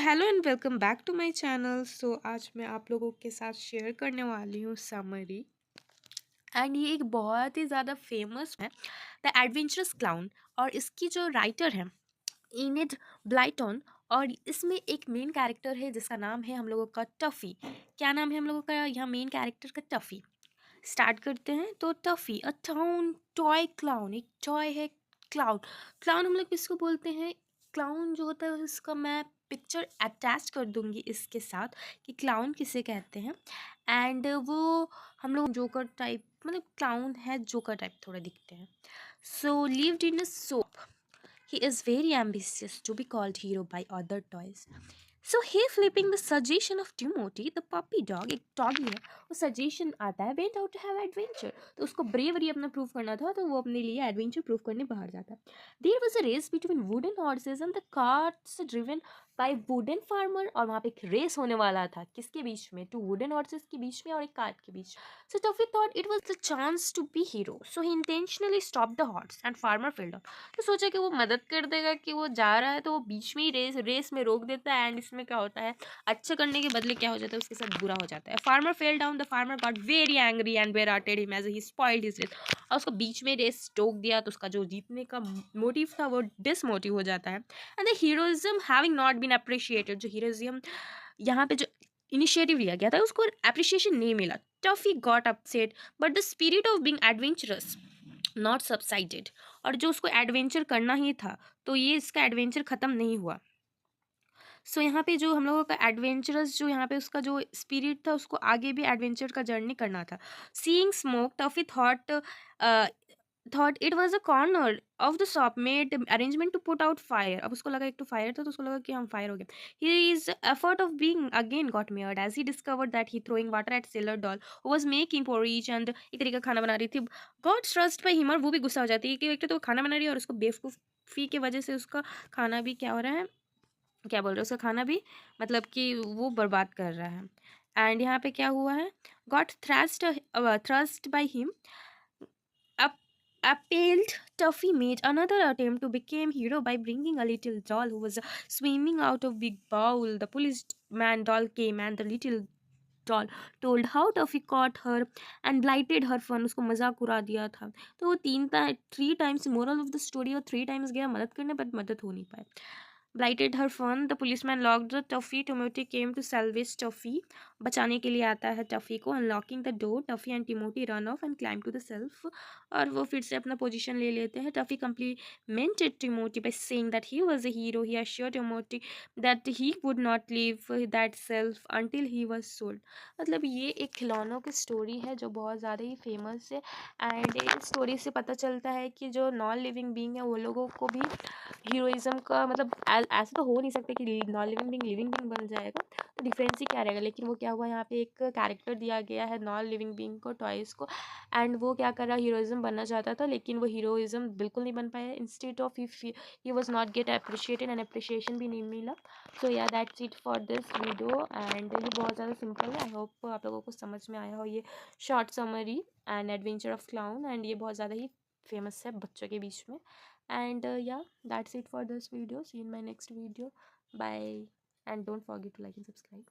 Hello and welcome back to my channel. So आज मैं आप लोगों के साथ शेयर करने वाली हूँ समरी। एंड ये एक बहुत ही ज़्यादा फेमस है, द एडवेंचरस क्लाउन। और इसकी जो राइटर है इनेड ब्लाइटन। और इसमें एक मेन कैरेक्टर है जिसका नाम है हम लोगों का टफ़ी। क्या नाम है हम लोगों का यहाँ मेन कैरेक्टर का? टफ़ी। स्टार्ट करते हैं। तो टफ़ी अ टाउन टॉय क्लाउन, एक टॉय है क्लाउन। क्लाउन हम लोग किसको बोलते हैं? क्लाउन जो होता है उसका मैं पिक्चर अटैच कर दूंगी इसके साथ कि क्लाउन किसे कहते हैं। एंड वो हम लोग जोकर टाइप, मतलब क्लाउन है जोकर टाइप थोड़ा दिखते हैं। So lived in a soap, he is very ambitious to be called hero by other toys. So he flipping the suggestion of Timothy, the puppy dog, एक doggy है, वो suggestion आता है went out to have adventure। तो उसको bravery अपना prove करना था, तो वो अपने लिए एडवेंचर प्रूव करने बाहर जाता है। There was a race between wooden horses and the carts driven by wooden farmer। और वहाँ पे एक रेस होने वाला था, किसके बीच में? टू वुडन हॉर्सेस के बीच में और एक कार्ट के बीच। So Tuffy thought it was the chance to be hero, so he intentionally stopped the horse and farmer fell down। तो सोचा कि वो मदद कर देगा, कि वो जा रहा है तो वो बीच में ही रेस में रोक देता है। एंड इसमें क्या होता है, अच्छा करने के बदले क्या हो जाता है, उसके साथ बुरा हो जाता है। Farmer fell down, the farmer got very angry and berated him as he spoiled his race. और उसको बीच में रेस टोक दिया तो उसका जो जीतने का मोटिव था वो डिसमोटिव हो जाता है। And the heroism having not been appreciated, जो हीरोइज्म यहाँ पे जो इनिशिएटिव लिया गया था उसको अप्रिशिएशन नहीं मिला। Tuffy got upset but the spirit of being adventurous not subsided. और जो उसको एडवेंचर करना ही था, तो ये इसका एडवेंचर ख़त्म नहीं हुआ। सो यहाँ पे जो हम लोगों का एडवेंचरस, जो यहाँ पे उसका जो स्पिरिट था, उसको आगे भी एडवेंचर का जर्नी करना था। Seeing smoke, Tuffy thought it was a corner of the shop made arrangement to put out fire. अब उसको लगा, एक तो फायर था तो उसको लगा कि हम फायर हो गए। His effort of being again got mired as he discovered that he throwing water at sailor doll who was making porridge and एक तरीके का खाना बना रही थी। गॉट ट्रस्ट बाय हिम, और वो भी गुस्सा हो जाती है कि एक तो वो खाना बना रही है और उसको बेवकूफ़ी की वजह से उसका खाना भी क्या हो रहा है, क्या बोल रहे हैं, उसका खाना भी मतलब कि वो बर्बाद कर रहा है। एंड यहाँ पे क्या हुआ है, got thrust by him appalled. Tuffy made another attempt to become hero by bringing a little doll who was swimming out of big bowl. The policeman doll came and the little doll told how Tuffy caught her and blighted her fun। उसको मजाक उड़ा दिया था। तो वो three times moral of the story, और three times गया मदद करने, बट मदद हो नहीं पाए। Blighted her fun, the policeman locked the Tuffy। Timothy came to salvage Tuffy। बचाने के लिए आता है टफ़ी को। Unlocking the door, Tuffy and Timothy run off and climb to the shelf. और वो फिर से अपना पोजीशन ले लेते हैं। टफ़ी complimented Timothy by saying that he was a hero। He assured Timothy that he would not leave that self until he was sold। मतलब ये एक खिलौनों की स्टोरी है जो बहुत ज़्यादा ही फेमस है। एंड इस स्टोरी से पता चलता है कि जो नॉन लिविंग बींग है वो लोगों को भी हीरोइज्म का मतलब ऐसे तो हो नहीं सकते कि नॉन लिविंग बींग बन जाएगा, तो डिफरेंस ही क्या रहेगा। लेकिन वो क्या हुआ, यहाँ पे एक कैरेक्टर दिया गया है नॉन लिविंग बींग को, टॉयज़ को। एंड वो क्या कर रहा, हीरोइज्म बनना चाहता था, लेकिन वो हीरोइज्म बिल्कुल नहीं बन पाया। Instead of he was not gate appreciated and appreciation भी नहीं मिला। सो या that's it for this video. And ये बहुत ज़्यादा सिंपल है। आई होप आप लोगों को समझ में आया हो ये short summary and adventure of clown. And ये बहुत ज़्यादा ही फेमस है बच्चों के बीच में। And yeah, that's it for this video. See you in my next video. Bye, and don't forget to like and subscribe.